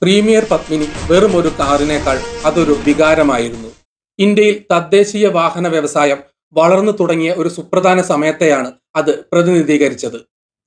Premier Padmini വെറും ഒരു കാറിനേക്കാൾ അതൊരു വികാരമായിരുന്നു. ഇന്ത്യയിൽ തദ്ദേശീയ വാഹന വ്യവസായം വളർന്നു തുടങ്ങിയ ഒരു സുപ്രധാന സമയത്തെയാണ് അത് പ്രതിനിധീകരിച്ചത്.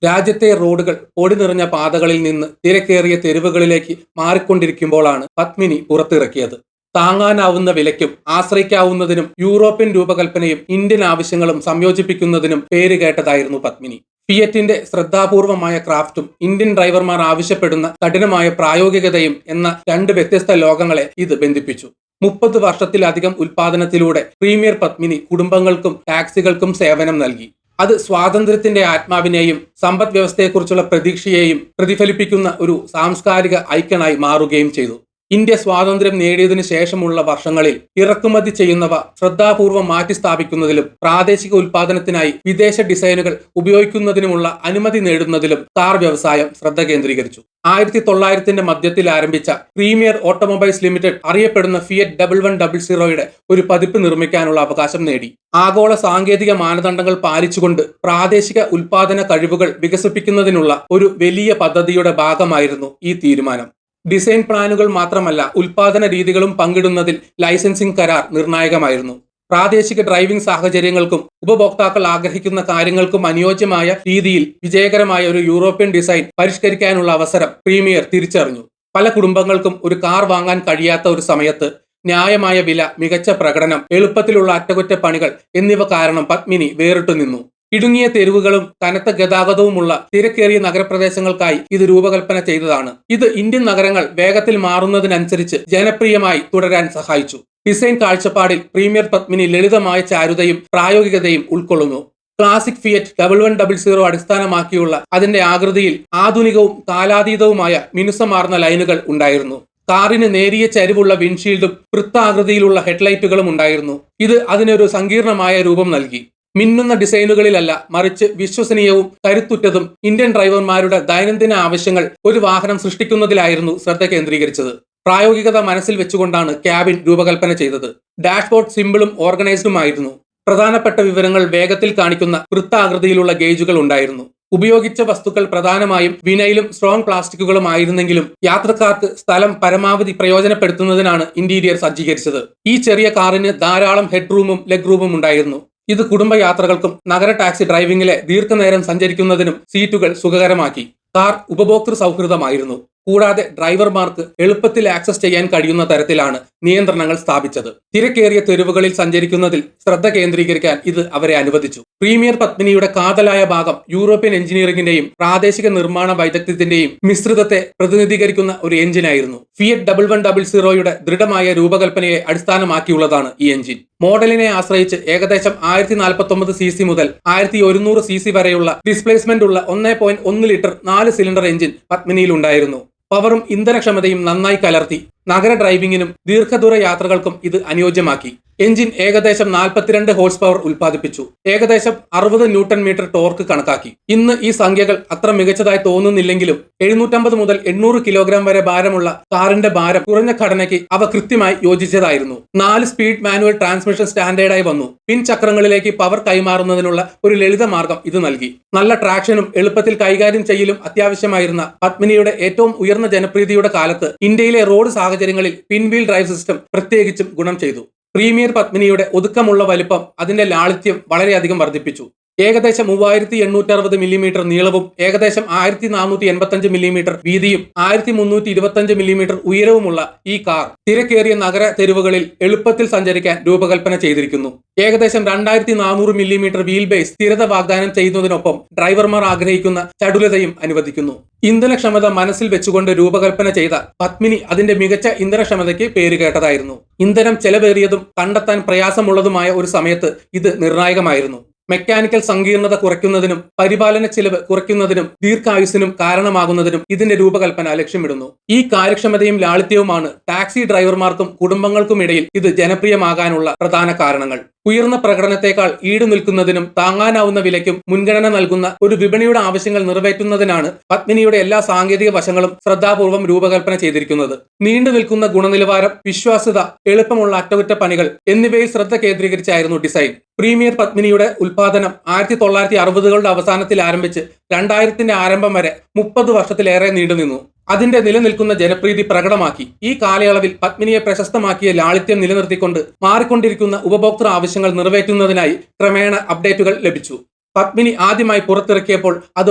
രാജ്യത്തെ റോഡുകൾ പൊടി നിറഞ്ഞ പാതകളിൽ നിന്ന് തിരക്കേറിയ തെരുവുകളിലേക്ക് മാറിക്കൊണ്ടിരിക്കുമ്പോഴാണ് പത്മിനി പുറത്തിറക്കിയത്. താങ്ങാനാവുന്ന വിലയ്ക്കും ആശ്രയിക്കാവുന്നതിനും യൂറോപ്യൻ രൂപകൽപ്പനയും ഇന്ത്യൻ ആവശ്യങ്ങളും സംയോജിപ്പിക്കുന്നതിനും പേരുകേട്ടതായിരുന്നു പത്മിനി. ഫിയറ്റിന്റെ ശ്രദ്ധാപൂർവമായ ക്രാഫ്റ്റും ഇന്ത്യൻ ഡ്രൈവർമാർ ആവശ്യപ്പെടുന്ന കഠിനമായ പ്രായോഗികതയും എന്ന രണ്ട് വ്യത്യസ്ത ലോകങ്ങളെ ഇത് ബന്ധിപ്പിച്ചു. 30 വർഷത്തിലധികം ഉൽപാദനത്തിലൂടെ പ്രീമിയർ പത്മിനി കുടുംബങ്ങൾക്കും ടാക്സികൾക്കും സേവനം നൽകി. അത് സ്വാതന്ത്ര്യത്തിന്റെ ആത്മാവിനെയും സമ്പദ് വ്യവസ്ഥയെക്കുറിച്ചുള്ള പ്രതീക്ഷയെയും പ്രതിഫലിപ്പിക്കുന്ന ഒരു സാംസ്കാരിക ഐക്കണായി മാറുകയും ചെയ്തു. ഇന്ത്യ സ്വാതന്ത്ര്യം നേടിയതിനു ശേഷമുള്ള വർഷങ്ങളിൽ ഇറക്കുമതി ചെയ്യുന്നവ ശ്രദ്ധാപൂർവം മാറ്റി സ്ഥാപിക്കുന്നതിലും പ്രാദേശിക ഉൽപാദനത്തിനായി വിദേശ ഡിസൈനുകൾ ഉപയോഗിക്കുന്നതിനുമുള്ള അനുമതി നേടുന്നതിലും കാർ വ്യവസായം ശ്രദ്ധ കേന്ദ്രീകരിച്ചു. 1900 മധ്യത്തിൽ ആരംഭിച്ച പ്രീമിയർ ഓട്ടോമൊബൈൽസ് ലിമിറ്റഡ് അറിയപ്പെടുന്ന ഫിയറ്റ് 1100 ഒരു പതിപ്പ് നിർമ്മിക്കാനുള്ള അവകാശം നേടി. ആഗോള സാങ്കേതിക മാനദണ്ഡങ്ങൾ പാലിച്ചുകൊണ്ട് പ്രാദേശിക ഉൽപാദന കഴിവുകൾ വികസിപ്പിക്കുന്നതിനുള്ള ഒരു വലിയ പദ്ധതിയുടെ ഭാഗമായിരുന്നു ഈ തീരുമാനം. ഡിസൈൻ പ്ലാനുകൾ മാത്രമല്ല, ഉൽപാദന രീതികളും പങ്കിടുന്നതിൽ ലൈസൻസിംഗ് കരാർ നിർണായകമായിരുന്നു. പ്രാദേശിക ഡ്രൈവിംഗ് സാഹചര്യങ്ങൾക്കും ഉപഭോക്താക്കൾ ആഗ്രഹിക്കുന്ന കാര്യങ്ങൾക്കും അനുയോജ്യമായ രീതിയിൽ വിജയകരമായ ഒരു യൂറോപ്യൻ ഡിസൈൻ പരിഷ്കരിക്കാനുള്ള അവസരം പ്രീമിയർ തിരിച്ചറിഞ്ഞു. പല കുടുംബങ്ങൾക്കും ഒരു കാർ വാങ്ങാൻ കഴിയാത്ത ഒരു സമയത്ത് ന്യായമായ വില, മികച്ച പ്രകടനം, എളുപ്പത്തിലുള്ള അറ്റകുറ്റപ്പണികൾ എന്നിവ കാരണം പത്മിനി വേറിട്ടു നിന്നു. ഇടുങ്ങിയ തെരുവുകളും കനത്ത ഗതാഗതവുമുള്ള തിരക്കേറിയ നഗരപ്രദേശങ്ങൾക്കായി ഇത് രൂപകൽപ്പന ചെയ്തതാണ്. ഇത് ഇന്ത്യൻ നഗരങ്ങൾ വേഗത്തിൽ മാറുന്നതിനനുസരിച്ച് ജനപ്രിയമായി തുടരാൻ സഹായിച്ചു. ഡിസൈൻ കാഴ്ചപ്പാടിൽ പ്രീമിയർ പത്മിനി ലളിതമായ ചാരുതയും പ്രായോഗികതയും ഉൾക്കൊള്ളുന്നു. ക്ലാസിക് ഫിയറ്റ് 1100 അടിസ്ഥാനമാക്കിയുള്ള അതിന്റെ ആകൃതിയിൽ ആധുനികവും കാലാതീതവുമായ മിനുസമാർന്ന ലൈനുകൾ ഉണ്ടായിരുന്നു. കാറിന് നേരിയ ചരിവുള്ള വിൻഷീൽഡും വൃത്താകൃതിയിലുള്ള ഹെഡ്ലൈറ്റുകളും ഉണ്ടായിരുന്നു. ഇത് അതിനൊരു സങ്കീർണമായ രൂപം നൽകി. മിന്നുന്ന ഡിസൈനുകളിലല്ല, മറിച്ച് വിശ്വസനീയവും കരുത്തുറ്റതും ഇന്ത്യൻ ഡ്രൈവർമാരുടെ ദൈനംദിന ആവശ്യങ്ങൾ ഒരു വാഹനം സൃഷ്ടിക്കുന്നതിലായിരുന്നു ശ്രദ്ധ കേന്ദ്രീകരിച്ചത്. പ്രായോഗികത മനസ്സിൽ വെച്ചുകൊണ്ടാണ് ക്യാബിൻ രൂപകൽപ്പന ചെയ്തത്. ഡാഷ്ബോർഡ് സിമ്പിളും ഓർഗനൈസ്ഡുമായിരുന്നു. പ്രധാനപ്പെട്ട വിവരങ്ങൾ വേഗത്തിൽ കാണിക്കുന്ന വൃത്താകൃതിയിലുള്ള ഗേജുകൾ ഉണ്ടായിരുന്നു. ഉപയോഗിച്ച വസ്തുക്കൾ പ്രധാനമായും വിനൈലും സ്ട്രോങ് പ്ലാസ്റ്റിക്കുകളും ആയിരുന്നെങ്കിലും യാത്രക്കാർക്ക് സ്ഥലം പരമാവധി പ്രയോജനപ്പെടുത്തുന്നതിനാണ് ഇന്റീരിയർ സജ്ജീകരിച്ചത്. ഈ ചെറിയ കാറിന് ധാരാളം ഹെഡ് റൂമും ലെഗ് റൂമും ഉണ്ടായിരുന്നു. ഇത് കുടുംബയാത്രകൾക്കും നഗര ടാക്സി ഡ്രൈവിംഗിലെ ദീർഘനേരം സഞ്ചരിക്കുന്നതിനും സീറ്റുകൾ സുഖകരമാക്കി. കാർ ഉപഭോക്തൃ സൗഹൃദമായിരുന്നു. കൂടാതെ ഡ്രൈവർമാർക്ക് എളുപ്പത്തിൽ ആക്സസ് ചെയ്യാൻ കഴിയുന്ന തരത്തിലാണ് നിയന്ത്രണങ്ങൾ സ്ഥാപിച്ചത്. തിരക്കേറിയ തെരുവുകളിൽ സഞ്ചരിക്കുന്നതിൽ ശ്രദ്ധ കേന്ദ്രീകരിക്കാൻ ഇത് അവരെ അനുവദിച്ചു. പ്രീമിയർ പത്മിനിയുടെ കാതലായ ഭാഗം യൂറോപ്യൻ എഞ്ചിനീയറിംഗിന്റെയും പ്രാദേശിക നിർമ്മാണ വൈദഗ്ധ്യത്തിന്റെയും മിശ്രിതത്തെ പ്രതിനിധീകരിക്കുന്ന ഒരു എഞ്ചിനായിരുന്നു. ഫിയറ്റ് 1100 ദൃഢമായ രൂപകൽപ്പനയെ അടിസ്ഥാനമാക്കിയുള്ളതാണ് ഈ എഞ്ചിൻ. മോഡലിനെ ആശ്രയിച്ച് ഏകദേശം 1049 cc മുതൽ 1100 cc വരെയുള്ള ഡിസ്പ്ലേസ്മെന്റ് ഉള്ള 1.1 ലിറ്റർ 4 സിലിണ്ടർ എഞ്ചിൻ പത്മിനിയിൽ ഉണ്ടായിരുന്നു. പവറും ഇന്ധനക്ഷമതയും നന്നായി കലർത്തി നഗര ഡ്രൈവിംഗിനും ദീർഘദൂര യാത്രകൾക്കും ഇത് അനുയോജ്യമാക്കി. എഞ്ചിൻ ഏകദേശം 42 ഹോഴ്സ് പവർ ഉൽപ്പാദിപ്പിച്ചു. ഏകദേശം 60 ന്യൂട്ടൺ മീറ്റർ ടോർക്ക് കണക്കാക്കി. ഇന്ന് ഈ സംഖ്യകൾ അത്ര മികച്ചതായി തോന്നുന്നില്ലെങ്കിലും 750 മുതൽ 800 കിലോഗ്രാം വരെ ഭാരമുള്ള കാറിന്റെ ഭാരം കുറഞ്ഞ ഘടനയ്ക്ക് അവ കൃത്യമായി യോജിച്ചതായിരുന്നു. 4 സ്പീഡ് മാനുവൽ ട്രാൻസ്മിഷൻ സ്റ്റാൻഡേർഡായി വന്നു. പിൻ ചക്രങ്ങളിലേക്ക് പവർ കൈമാറുന്നതിനുള്ള ഒരു ലളിത മാർഗം ഇത് നൽകി. നല്ല ട്രാക്ഷനും എളുപ്പത്തിൽ കൈകാര്യം ചെയ്യലും അത്യാവശ്യമായിരുന്ന പത്മിനിയുടെ ഏറ്റവും ഉയർന്ന ജനപ്രീതിയുടെ കാലത്ത് ഇന്ത്യയിലെ റോഡ് സാഹചര്യങ്ങളിൽ പിൻവീൽ ഡ്രൈവ് സിസ്റ്റം പ്രത്യേകിച്ചും ഗുണം ചെയ്തു. പ്രീമിയർ പത്മിനിയുടെ ഒതുക്കമുള്ള വലിപ്പം അതിന്റെ ലാളിത്യം വളരെയധികം വർദ്ധിപ്പിച്ചു. ഏകദേശം 3860 മില്ലിമീറ്റർ നീളവും ഏകദേശം 1485 മില്ലിമീറ്റർ വീതിയും 1325 മില്ലിമീറ്റർ ഉയരവുമുള്ള ഈ കാർ തിരക്കേറിയ നഗര തെരുവുകളിൽ എളുപ്പത്തിൽ സഞ്ചരിക്കാൻ രൂപകൽപ്പന ചെയ്തിരിക്കുന്നു. ഏകദേശം 2400 മില്ലിമീറ്റർ വീൽ ബേസ് സ്ഥിരത വാഗ്ദാനം ചെയ്യുന്നതിനൊപ്പം ഡ്രൈവർമാർ ആഗ്രഹിക്കുന്ന ചടുലതയും അനുവദിക്കുന്നു. ഇന്ധനക്ഷമത മനസ്സിൽ വെച്ചുകൊണ്ട് രൂപകൽപ്പന ചെയ്ത പത്മിനി അതിന്റെ മികച്ച ഇന്ധനക്ഷമതയ്ക്ക് പേരുകേട്ടതായിരുന്നു. ഇന്ധനം ചെലവേറിയതും കണ്ടെത്താൻ പ്രയാസമുള്ളതുമായ ഒരു സമയത്ത് ഇത് നിർണായകമായിരുന്നു. മെക്കാനിക്കൽ സങ്കീർണത കുറയ്ക്കുന്നതിനും പരിപാലന ചെലവ് കുറയ്ക്കുന്നതിനും ദീർഘായുസ്സിനും കാരണമാകുന്നതിനും ഇതിന്റെ രൂപകൽപ്പന ലക്ഷ്യമിടുന്നു. ഈ കാര്യക്ഷമതയും ലാളിത്യവുമാണ് ടാക്സി ഡ്രൈവർമാർക്കും കുടുംബങ്ങൾക്കുമിടയിൽ ഇത് ജനപ്രിയമാകാനുള്ള പ്രധാന കാരണങ്ങൾ. ഉയർന്ന പ്രകടനത്തെക്കാൾ ഈട് നിൽക്കുന്നതിനും താങ്ങാനാവുന്ന വിലയ്ക്കും മുൻഗണന നൽകുന്ന ഒരു വിപണിയുടെ ആവശ്യങ്ങൾ നിറവേറ്റുന്നതിനാണ് പത്മിനിയുടെ എല്ലാ സാങ്കേതിക വശങ്ങളും ശ്രദ്ധാപൂർവം രൂപകൽപ്പന ചെയ്തിരിക്കുന്നത്. നീണ്ടു നിൽക്കുന്ന ഗുണനിലവാരം, വിശ്വാസ്യത, എളുപ്പമുള്ള അറ്റകുറ്റപ്പണികൾ എന്നിവയിൽ ശ്രദ്ധ കേന്ദ്രീകരിച്ചായിരുന്നു ഡിസൈൻ. പ്രീമിയർ പത്മിനിയുടെ ഉൽപാദനം 1960കളുടെ അവസാനത്തിൽ ആരംഭിച്ച് 2000ന്റെ ആരംഭം വരെ 30 വർഷത്തിലേറെ നീണ്ടുനിന്നു. അതിന്റെ നിലനിൽക്കുന്ന ജനപ്രീതി പ്രകടമാക്കി. ഈ കാലയളവിൽ പത്മിനിയെ പ്രശസ്തമാക്കിയ ലാളിത്യം നിലനിർത്തിക്കൊണ്ട് മാറിക്കൊണ്ടിരിക്കുന്ന ഉപഭോക്തൃ ആവശ്യങ്ങൾ നിറവേറ്റുന്നതിനായി ക്രമേണ അപ്ഡേറ്റുകൾ ലഭിച്ചു. പത്മിനി ആദ്യമായി പുറത്തിറക്കിയപ്പോൾ അത്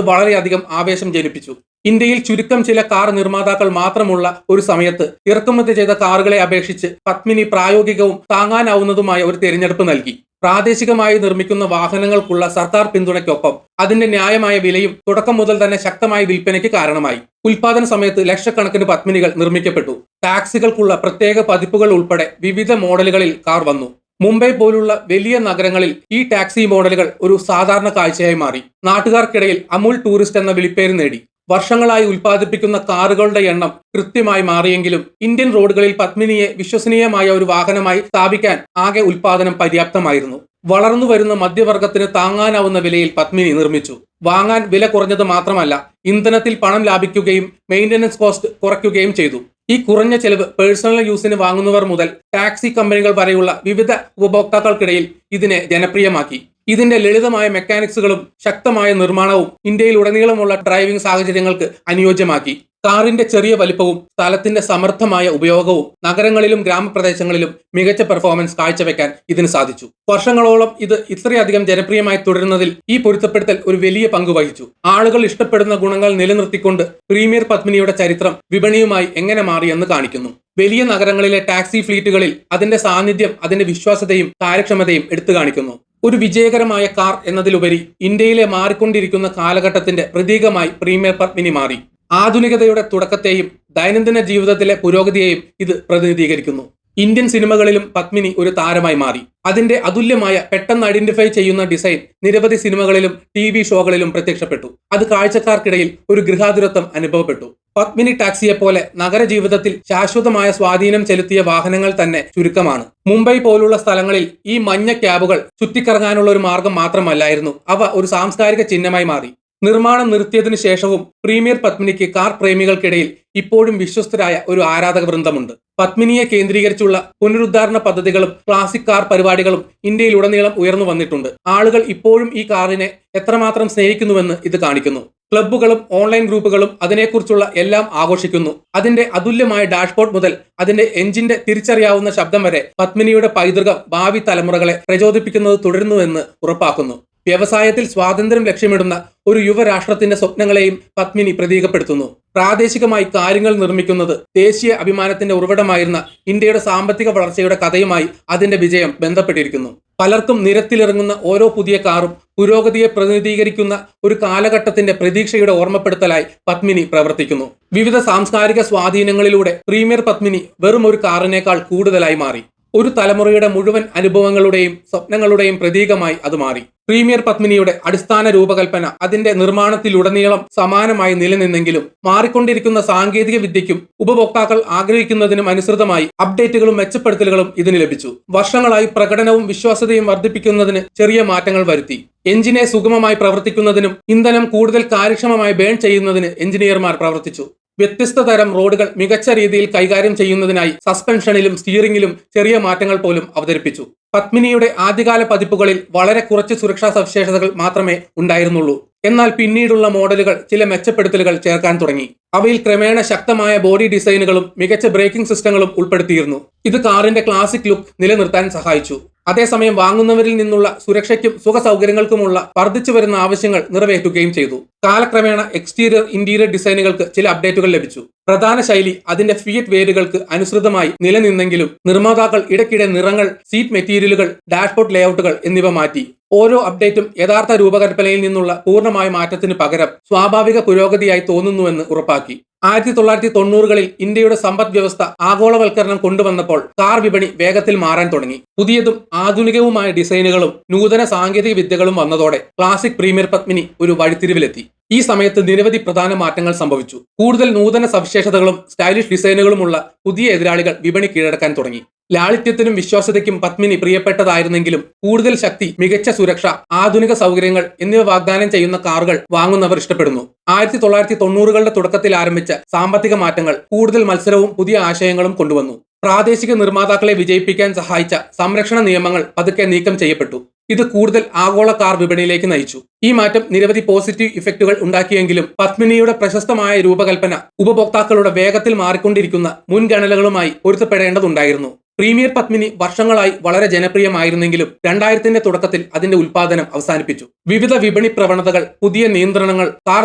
വളരെയധികം ആവേശം ജനിപ്പിച്ചു. ഇന്ത്യയിൽ ചുരുക്കം ചില കാർ നിർമ്മാതാക്കൾ മാത്രമുള്ള ഒരു സമയത്ത് ഇറക്കുമതി ചെയ്ത കാറുകളെ അപേക്ഷിച്ച് പത്മിനി പ്രായോഗികവും താങ്ങാനാവുന്നതുമായ ഒരു തിരഞ്ഞെടുപ്പ് നൽകി. പ്രാദേശികമായി നിർമ്മിക്കുന്ന വാഹനങ്ങൾക്കുള്ള സർക്കാർ പിന്തുണയ്ക്കൊപ്പം അതിന്റെ ന്യായമായ വിലയും തുടക്കം മുതൽ തന്നെ ശക്തമായ വിൽപ്പനയ്ക്ക് കാരണമായി. ഉൽപാദന സമയത്ത് ലക്ഷക്കണക്കിന് പത്മിനികൾ നിർമ്മിക്കപ്പെട്ടു. ടാക്സികൾക്കുള്ള പ്രത്യേക പതിപ്പുകൾ ഉൾപ്പെടെ വിവിധ മോഡലുകളിൽ കാർ വന്നു. മുംബൈ പോലുള്ള വലിയ നഗരങ്ങളിൽ ഈ ടാക്സി മോഡലുകൾ ഒരു സാധാരണ കാഴ്ചയായി മാറി. നാട്ടുകാർക്കിടയിൽ അമുൽ ടൂറിസ്റ്റ് എന്ന വിളിപ്പേര് നേടി. വർഷങ്ങളായി ഉൽപ്പാദിപ്പിക്കുന്ന കാറുകളുടെ എണ്ണം കൃത്യമായി മാറിയെങ്കിലും ഇന്ത്യൻ റോഡുകളിൽ പത്മിനിയെ വിശ്വസനീയമായ ഒരു വാഹനമായി സ്ഥാപിക്കാൻ ആകെ ഉൽപാദനം പര്യാപ്തമായിരുന്നു. വളർന്നു വരുന്ന മധ്യവർഗത്തിന് താങ്ങാനാവുന്ന വിലയിൽ പത്മിനി നിർമ്മിച്ചു. വാങ്ങാൻ വില കുറഞ്ഞത് മാത്രമല്ല, ഇന്ധനത്തിൽ പണം ലാഭിക്കുകയും മെയിൻ്റനൻസ് കോസ്റ്റ് കുറയ്ക്കുകയും ചെയ്തു. ഈ കുറഞ്ഞ ചെലവ് പേഴ്സണൽ യൂസിന് വാങ്ങുന്നവർ മുതൽ ടാക്സി കമ്പനികൾ വരെയുള്ള വിവിധ ഉപഭോക്താക്കൾക്കിടയിൽ ഇതിനെ ജനപ്രിയമാക്കി. ഇതിന്റെ ലളിതമായ മെക്കാനിക്സുകളും ശക്തമായ നിർമ്മാണവും ഇന്ത്യയിലുടനീളമുള്ള ഡ്രൈവിംഗ് സാഹചര്യങ്ങൾക്ക് അനുയോജ്യമാക്കി. കാറിന്റെ ചെറിയ വലിപ്പവും സ്ഥലത്തിന്റെ സമർത്ഥമായ ഉപയോഗവും നഗരങ്ങളിലും ഗ്രാമപ്രദേശങ്ങളിലും മികച്ച പെർഫോമൻസ് കാഴ്ചവെക്കാൻ ഇതിന് സാധിച്ചു. വർഷങ്ങളോളം ഇത് ഇത്രയധികം ജനപ്രിയമായി തുടരുന്നതിൽ ഈ പൊരുത്തപ്പെടുത്തൽ ഒരു വലിയ പങ്ക് വഹിച്ചു. ആളുകൾ ഇഷ്ടപ്പെടുന്ന ഗുണങ്ങൾ നിലനിർത്തിക്കൊണ്ട് പ്രീമിയർ പത്മിനിയുടെ ചരിത്രം വിപണിയുമായി എങ്ങനെ മാറിയെന്ന് കാണിക്കുന്നു. വലിയ നഗരങ്ങളിലെ ടാക്സി ഫ്ലീറ്റുകളിൽ അതിന്റെ സാന്നിധ്യം അതിന്റെ വിശ്വാസ്യതയും കാര്യക്ഷമതയും എടുത്തു കാണിക്കുന്നു. ഒരു വിജയകരമായ കാർ എന്നതിലുപരി ഇന്ത്യയിലെ മാറിക്കൊണ്ടിരിക്കുന്ന കാലഘട്ടത്തിന്റെ പ്രതീകമായി പ്രീമിയർ പത്മിനി മാറി. ആധുനികതയുടെ തുടക്കത്തെയും ദൈനംദിന ജീവിതത്തിലെ പുരോഗതിയെയും ഇത് പ്രതിനിധീകരിക്കുന്നു. ഇന്ത്യൻ സിനിമകളിലും പത്മിനി ഒരു താരമായി മാറി. അതിന്റെ അതുല്യമായ പെട്ടെന്ന് ഐഡന്റിഫൈ ചെയ്യുന്ന ഡിസൈൻ നിരവധി സിനിമകളിലും TV ഷോകളിലും പ്രത്യക്ഷപ്പെട്ടു. അത് കാഴ്ചക്കാർക്കിടയിൽ ഒരു ഗൃഹാതുരത്വം അനുഭവപ്പെട്ടു. പത്മിനി ടാക്സിയെ പോലെ നഗരജീവിതത്തിൽ ശാശ്വതമായ സ്വാധീനം ചെലുത്തിയ വാഹനങ്ങൾ തന്നെ ചുരുക്കമാണ്. മുംബൈ പോലുള്ള സ്ഥലങ്ങളിൽ ഈ മഞ്ഞ ക്യാബുകൾ ചുറ്റിക്കറങ്ങാനുള്ള ഒരു മാർഗം മാത്രമല്ലായിരുന്നു, അവ ഒരു സാംസ്കാരിക ചിഹ്നമായി മാറി. നിർമ്മാണം നിർത്തിയതിനു ശേഷവും പ്രീമിയർ പത്മിനിക്ക് കാർ പ്രേമികൾക്കിടയിൽ ഇപ്പോഴും വിശ്വസ്തരായ ഒരു ആരാധക വൃന്ദമുണ്ട്. പത്മിനിയെ കേന്ദ്രീകരിച്ചുള്ള പുനരുദ്ധാരണ പദ്ധതികളും ക്ലാസിക് കാർ പരിപാടികളും ഇന്ത്യയിലുടനീളം ഉയർന്നു വന്നിട്ടുണ്ട്. ആളുകൾ ഇപ്പോഴും ഈ കാറിനെ എത്രമാത്രം സ്നേഹിക്കുന്നുവെന്ന് ഇത് കാണിക്കുന്നു. ക്ലബ്ബുകളും ഓൺലൈൻ ഗ്രൂപ്പുകളും അതിനെക്കുറിച്ചുള്ള എല്ലാം ആഘോഷിക്കുന്നു. അതിന്റെ അതുല്യമായ ഡാഷ്ബോർഡ് മുതൽ അതിന്റെ എഞ്ചിന്റെ തിരിച്ചറിയാവുന്ന ശബ്ദം വരെ പത്മിനിയുടെ പൈതൃകം ഭാവി തലമുറകളെ പ്രചോദിപ്പിക്കുന്നത് തുടരുന്നുവെന്ന് ഉറപ്പാക്കുന്നു. വ്യവസായത്തിൽ സ്വാതന്ത്ര്യം ലക്ഷ്യമിടുന്ന ഒരു യുവരാഷ്ട്രത്തിന്റെ സ്വപ്നങ്ങളെയും പത്മിനി പ്രതീകപ്പെടുത്തുന്നു. പ്രാദേശികമായി കാര്യങ്ങൾ നിർമ്മിക്കുന്നത് ദേശീയ അഭിമാനത്തിന്റെ ഉറവിടമായിരുന്ന ഇന്ത്യയുടെ സാമ്പത്തിക വളർച്ചയുടെ കഥയുമായി അതിന്റെ വിജയം ബന്ധപ്പെട്ടിരിക്കുന്നു. പലർക്കും നിരത്തിലിറങ്ങുന്ന ഓരോ പുതിയ കാറും പുരോഗതിയെ പ്രതിനിധീകരിക്കുന്ന ഒരു കാലഘട്ടത്തിന്റെ പ്രതീക്ഷയുടെ ഓർമ്മപ്പെടുത്തലായി പത്മിനി പ്രവർത്തിക്കുന്നു. വിവിധ സാംസ്കാരിക സ്വാധീനങ്ങളിലൂടെ പ്രീമിയർ പത്മിനി വെറും ഒരു കാറിനേക്കാൾ കൂടുതലായി മാറി. ഒരു തലമുറയുടെ മുഴുവൻ അനുഭവങ്ങളുടെയും സ്വപ്നങ്ങളുടെയും പ്രതീകമായി അത് മാറി. പ്രീമിയർ പത്മിനിയുടെ അടിസ്ഥാന രൂപകൽപ്പന അതിന്റെ നിർമ്മാണത്തിലുടനീളം സമാനമായി നിലനിന്നെങ്കിലും മാറിക്കൊണ്ടിരിക്കുന്ന സാങ്കേതിക വിദ്യയ്ക്കും ഉപഭോക്താക്കൾ ആഗ്രഹിക്കുന്നതിനും അനുസൃതമായി അപ്ഡേറ്റുകളും മെച്ചപ്പെടുത്തലുകളും ഇതിന് ലഭിച്ചു. വർഷങ്ങളായി പ്രകടനവും വിശ്വാസ്യതയും വർദ്ധിപ്പിക്കുന്നതിന് ചെറിയ മാറ്റങ്ങൾ വരുത്തി. എഞ്ചിനെ സുഗമമായി പ്രവർത്തിക്കുന്നതിനും ഇന്ധനം കൂടുതൽ കാര്യക്ഷമമായി ബേൺ ചെയ്യുന്നതിന് എഞ്ചിനീയർമാർ പ്രവർത്തിച്ചു. വ്യത്യസ്ത തരം റോഡുകൾ മികച്ച രീതിയിൽ കൈകാര്യം ചെയ്യുന്നതിനായി സസ്പെൻഷനിലും സ്റ്റിയറിംഗിലും ചെറിയ മാറ്റങ്ങൾ പോലും അവതരിപ്പിച്ചു. പത്മിനിയുടെ ആദ്യകാല പതിപ്പുകളിൽ വളരെ കുറച്ച് സുരക്ഷാ സവിശേഷതകൾ മാത്രമേ ഉണ്ടായിരുന്നുള്ളൂ. എന്നാൽ പിന്നീടുള്ള മോഡലുകൾ ചില മെച്ചപ്പെടുത്തലുകൾ ചേർക്കാൻ തുടങ്ങി. അവയിൽ ക്രമേണ ശക്തമായ ബോഡി ഡിസൈനുകളും മികച്ച ബ്രേക്കിംഗ് സിസ്റ്റങ്ങളും ഉൾപ്പെടുത്തിയിരുന്നു. ഇത് കാറിന്റെ ക്ലാസിക് ലുക്ക് നിലനിർത്താൻ സഹായിച്ചു. അതേസമയം വാങ്ങുന്നവരിൽ നിന്നുള്ള സുരക്ഷയ്ക്കും സുഖ സൗകര്യങ്ങൾക്കുമുള്ള വർദ്ധിച്ചു വരുന്ന ആവശ്യങ്ങൾ നിറവേറ്റുകയും ചെയ്തു. കാലക്രമേണ എക്സ്റ്റീരിയർ ഇന്റീരിയർ ഡിസൈനുകൾക്ക് ചില അപ്ഡേറ്റുകൾ ലഭിച്ചു. പ്രധാന ശൈലി അതിന്റെ ഫിയറ്റ് വേരുകൾക്ക് അനുസൃതമായി നിലനിന്നെങ്കിലും നിർമ്മാതാക്കൾ ഇടയ്ക്കിടെ നിറങ്ങൾ, സീറ്റ് മെറ്റീരിയലുകൾ, ഡാഷ്ബോർഡ് ലേഔട്ടുകൾ എന്നിവ മാറ്റി. ഓരോ അപ്ഡേറ്റും യഥാർത്ഥ രൂപകൽപ്പനയിൽ നിന്നുള്ള പൂർണ്ണമായ മാറ്റത്തിന് പകരം സ്വാഭാവിക പുരോഗതിയായി തോന്നുന്നുവെന്ന് ഉറപ്പാക്കി. 1990കളിൽ ഇന്ത്യയുടെ സമ്പദ് വ്യവസ്ഥ ആഗോളവൽക്കരണം കൊണ്ടുവന്നപ്പോൾ കാർ വിപണി വേഗത്തിൽ മാറാൻ തുടങ്ങി. പുതിയതും ആധുനികവുമായ ഡിസൈനുകളും നൂതന സാങ്കേതിക വിദ്യകളും വന്നതോടെ ക്ലാസിക് പ്രീമിയർ പത്മിനി ഒരു വഴിത്തിരിവിലെത്തി. ഈ സമയത്ത് നിരവധി പ്രധാന മാറ്റങ്ങൾ സംഭവിച്ചു. കൂടുതൽ നൂതന സവിശേഷതകളും സ്റ്റൈലിഷ് ഡിസൈനുകളുമുള്ള പുതിയ എതിരാളികൾ വിപണി കീഴടക്കാൻ തുടങ്ങി. ലാളിത്യത്തിനും വിശ്വാസ്യതയ്ക്കും പത്മിനി പ്രിയപ്പെട്ടതായിരുന്നെങ്കിലും കൂടുതൽ ശക്തി, മികച്ച സുരക്ഷ, ആധുനിക സൗകര്യങ്ങൾ എന്നിവ വാഗ്ദാനം ചെയ്യുന്ന കാറുകൾ വാങ്ങുന്നവർ ഇഷ്ടപ്പെടുന്നു. 1990കളുടെ തുടക്കത്തിൽ ആരംഭിച്ച സാമ്പത്തിക മാറ്റങ്ങൾ കൂടുതൽ മത്സരവും പുതിയ ആശയങ്ങളും കൊണ്ടുവന്നു. പ്രാദേശിക നിർമ്മാതാക്കളെ വിജയിപ്പിക്കാൻ സഹായിച്ച സംരക്ഷണ നിയമങ്ങൾ പതുക്കെ നീക്കം ചെയ്യപ്പെട്ടു. ഇത് കൂടുതൽ ആഗോള കാർ വിപണിയിലേക്ക് നയിച്ചു. ഈ മാറ്റം നിരവധി പോസിറ്റീവ് ഇഫക്റ്റുകൾ ഉണ്ടാക്കിയെങ്കിലും പത്മിനിയുടെ പ്രശസ്തമായ രൂപകൽപ്പന ഉപഭോക്താക്കളുടെ വേഗത്തിൽ മാറിക്കൊണ്ടിരിക്കുന്ന മുൻഗണനകളുമായി പൊരുത്തപ്പെടേണ്ടതുണ്ടായിരുന്നു. പ്രീമിയർ പത്മിനി വർഷങ്ങളായി വളരെ ജനപ്രിയമായിരുന്നെങ്കിലും 2000ന്റെ തുടക്കത്തിൽ അതിന്റെ ഉൽപാദനം അവസാനിപ്പിച്ചു. വിവിധ വിപണി പ്രവണതകൾ, പുതിയ നിയന്ത്രണങ്ങൾ, കാർ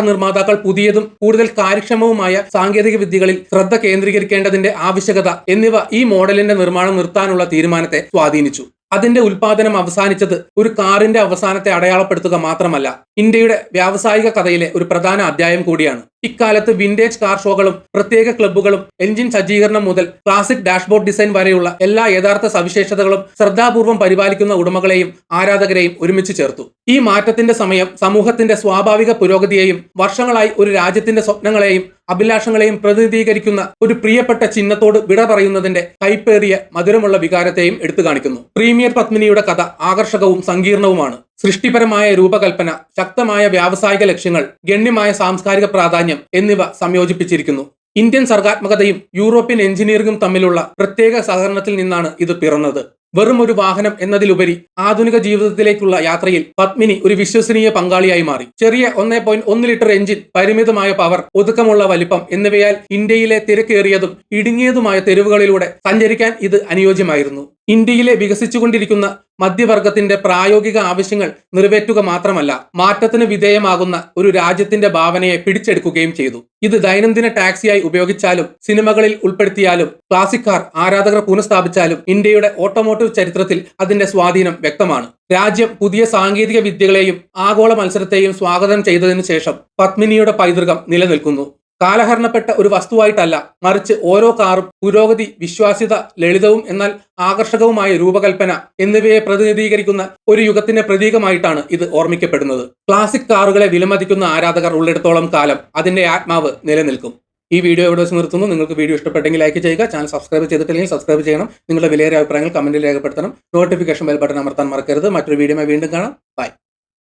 നിർമ്മാതാക്കൾ പുതിയതും കൂടുതൽ കാര്യക്ഷമവുമായ സാങ്കേതിക വിദ്യകളിൽ ശ്രദ്ധ കേന്ദ്രീകരിക്കേണ്ടതിന്റെ ആവശ്യകത എന്നിവ ഈ മോഡലിന്റെ നിർമ്മാണം നിർത്താനുള്ള തീരുമാനത്തെ സ്വാധീനിച്ചു. അതിന്റെ ഉൽപാദനം അവസാനിച്ചത് ഒരു കാറിന്റെ അവസാനത്തെ അടയാളപ്പെടുത്തുക മാത്രമല്ല, ഇന്ത്യയുടെ വ്യാവസായിക കഥയിലെ ഒരു പ്രധാന അധ്യായം കൂടിയാണ്. ഇക്കാലത്ത് വിന്റേജ് കാർ ഷോകളും പ്രത്യേക ക്ലബ്ബുകളും എഞ്ചിൻ സജ്ജീകരണം മുതൽ ക്ലാസിക് ഡാഷ്ബോർഡ് ഡിസൈൻ വരെയുള്ള എല്ലാ യഥാർത്ഥ സവിശേഷതകളും ശ്രദ്ധാപൂർവം പരിപാലിക്കുന്ന ഉടമകളെയും ആരാധകരെയും ഒരുമിച്ച് ചേർത്തു. ഈ മാറ്റത്തിന്റെ സമയം സമൂഹത്തിന്റെ സ്വാഭാവിക പുരോഗതിയെയും വർഷങ്ങളായി ഒരു രാജ്യത്തിന്റെ സ്വപ്നങ്ങളെയും അഭിലാഷങ്ങളെയും പ്രതിനിധീകരിക്കുന്ന ഒരു പ്രിയപ്പെട്ട ചിഹ്നത്തോട് വിട പറയുന്നതിന്റെ കൈപ്പേറിയ മധുരമുള്ള വികാരത്തെയും എടുത്തു കാണിക്കുന്നു. പ്രീമിയർ പത്മിനിയുടെ കഥ ആകർഷകവും സങ്കീർണവുമാണ്. സൃഷ്ടിപരമായ രൂപകൽപ്പന, ശക്തമായ വ്യാവസായിക ലക്ഷ്യങ്ങൾ, ഗണ്യമായ സാംസ്കാരിക പ്രാധാന്യം എന്നിവ സംയോജിപ്പിച്ചിരിക്കുന്നു. ഇന്ത്യൻ സർഗാത്മകതയും യൂറോപ്യൻ എഞ്ചിനീയറിംഗും തമ്മിലുള്ള പ്രത്യേക സഹകരണത്തിൽ നിന്നാണ് ഇത് പിറന്നത്. വെറും ഒരു വാഹനം എന്നതിലുപരി ആധുനിക ജീവിതത്തിലേക്കുള്ള യാത്രയിൽ പത്മിനി ഒരു വിശ്വസനീയ പങ്കാളിയായി മാറി. ചെറിയ 1.1 ലിറ്റർ എഞ്ചിൻ, പരിമിതമായ പവർ, ഒതുക്കമുള്ള വലിപ്പം എന്നിവയാൽ ഇന്ത്യയിലെ തിരക്കേറിയതും ഇടുങ്ങിയതുമായ തെരുവുകളിലൂടെ സഞ്ചരിക്കാൻ ഇത് അനുയോജ്യമായിരുന്നു. ഇന്ത്യയിലെ വികസിച്ചുകൊണ്ടിരിക്കുന്ന മധ്യവർഗത്തിന്റെ പ്രായോഗിക ആവശ്യങ്ങൾ നിറവേറ്റുക മാത്രമല്ല, മാറ്റത്തിന് വിധേയമാകുന്ന ഒരു രാജ്യത്തിന്റെ ഭാവനയെ പിടിച്ചെടുക്കുകയും ചെയ്തു. ഇത് ദൈനംദിന ടാക്സിയായി ഉപയോഗിച്ചാലും സിനിമകളിൽ ഉൾപ്പെടുത്തിയാലും ക്ലാസിക് കാർ ആരാധകർ പുനഃസ്ഥാപിച്ചാലും ഇന്ത്യയുടെ ഓട്ടോമോട്ടീവ് ചരിത്രത്തിൽ അതിന്റെ സ്വാധീനം വ്യക്തമാണ്. രാജ്യം പുതിയ സാങ്കേതിക വിദ്യകളെയും ആഗോള മത്സരത്തെയും സ്വാഗതം ചെയ്തതിനു ശേഷം പത്മിനിയുടെ പൈതൃകം നിലനിൽക്കുന്നു. കാലഹരണപ്പെട്ട ഒരു വസ്തുവായിട്ടല്ല, മറിച്ച് ഓരോ കാറും പുരോഗതി, വിശ്വാസ്യത, ലളിതവും എന്നാൽ ആകർഷകവുമായ രൂപകൽപ്പന എന്നിവയെ പ്രതിനിധീകരിക്കുന്ന ഒരു യുഗത്തിന്റെ പ്രതീകമായിട്ടാണ് ഇത് ഓർമ്മിക്കപ്പെടുന്നത്. ക്ലാസിക് കാറുകളെ വിലമതിക്കുന്ന ആരാധകർ ഉള്ളിടത്തോളം കാലം അതിന്റെ ആത്മാവ് നിലനിൽക്കും. ഈ വീഡിയോ ഇവിടെ വെച്ച് നിർത്തുന്നു. നിങ്ങൾക്ക് വീഡിയോ ഇഷ്ടപ്പെട്ടെങ്കിൽ ലൈക്ക് ചെയ്യുക. ചാനൽ സബ്സ്ക്രൈബ് ചെയ്തിട്ടില്ലെങ്കിൽ സബ്സ്ക്രൈബ് ചെയ്യണം. നിങ്ങളുടെ വിലയേറിയ അഭിപ്രായങ്ങൾ കമന്റിൽ രേഖപ്പെടുത്തണം. നോട്ടിഫിക്കേഷൻ ബെൽ ബട്ടൺ അമർത്താൻ മറക്കരുത്. മറ്റൊരു വീഡിയോയുമായി വീണ്ടും കാണാം. ബൈ.